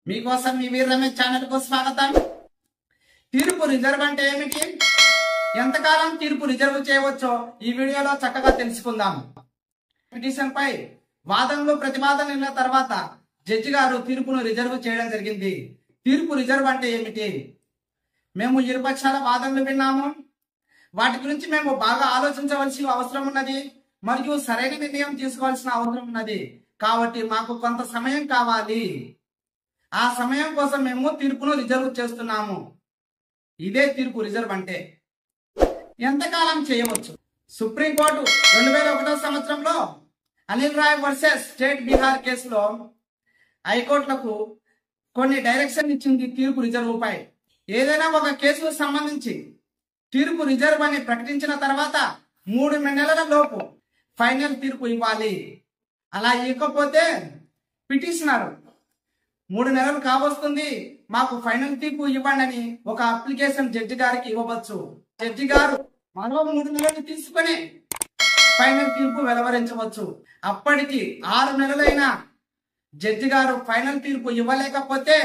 మీకోసం మీ వీర్ రమేష్ ఛానల్ కు స్వాగతం. తీర్పు రిజర్వ్ అంటే ఏమిటి, ఎంతకాలం తీర్పు రిజర్వ్ చేయవచ్చో ఈ వీడియోలో చక్కగా తెలుసుకుందాం. పిటిషన్ పై వాదనలు ప్రతివాదనల తర్వాత జడ్జి గారు తీర్పును రిజర్వ్ చేయడం జరిగింది. తీర్పు రిజర్వ్ అంటే ఏమిటి? మేము ఇరుపక్షాల వాదనలు విన్నాము, వాటి గురించి మేము బాగా ఆలోచించవలసిన అవసరం ఉన్నది మరియు సరైన నిర్ణయం తీసుకోవాల్సిన అవసరం ఉన్నది. కాబట్టి మాకు కొంత సమయం కావాలి. ఆ సమయం కోసం మేము తీర్పును రిజర్వ్ చేస్తున్నాము. ఇదే తీర్పు రిజర్వ్ అంటే. ఎంతకాలం చేయవచ్చు? సుప్రీంకోర్టు 2001 సంవత్సరంలో అనిల్ రాయ్ వర్సెస్ స్టేట్ బీహార్ కేసులో హైకోర్టులకు కొన్ని డైరెక్షన్ ఇచ్చింది తీర్పు రిజర్వ్ పై. ఏదైనా ఒక కేసుకు సంబంధించి తీర్పు రిజర్వ్ అని ప్రకటించిన తర్వాత 3 నెలల లోపు ఫైనల్ తీర్పు ఇవ్వాలి. అలా ఇవ్వకపోతే పిటిషనర్ 3 నెలలు కావస్తుంది, మాకు ఫైనల్ తీర్పు ఇవ్వండి అని ఒక అప్లికేషన్ జడ్జి గారికి ఇవ్వవచ్చు. జడ్జి గారు మరో 3 నెలలు తీసుకుని ఫైనల్ తీర్పు వెలువరించవచ్చు. అప్పటికి 6 నెలలైనా జడ్జి గారు ఫైనల్ తీర్పు ఇవ్వలేకపోతే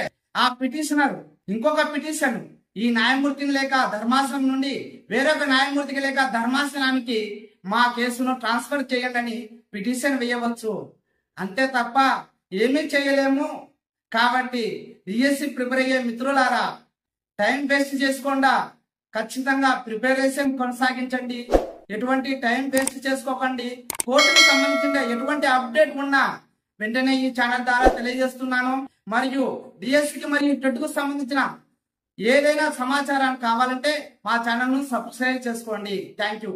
ఆ పిటిషనర్ ఇంకొక పిటిషన్ ఈ న్యాయమూర్తిని లేక ధర్మాసనం నుండి వేరొక న్యాయమూర్తికి లేక ధర్మాసనానికి మా కేసును ట్రాన్స్ఫర్ చేయండి అని పిటిషన్ వేయవచ్చు. అంతే తప్ప ఏమీ చేయలేము. కాబట్టి డిఎస్సి ప్రిపేర్ అయ్యే మిత్రులారా, టైం వేస్ట్ చేసుకోకుండా ఖచ్చితంగా ప్రిపరేషన్ కొనసాగించండి. ఎటువంటి టైం వేస్ట్ చేసుకోకండి. కోర్టుకు సంబంధించిన ఎటువంటి అప్డేట్ ఉన్నా వెంటనే ఈ ఛానల్ ద్వారా తెలియజేస్తున్నాను. మరియు డిఎస్సికి మరియు టెట్కు సంబంధించిన ఏదైనా సమాచారం కావాలంటే మా ఛానల్ ను సబ్స్క్రైబ్ చేసుకోండి. Thank you.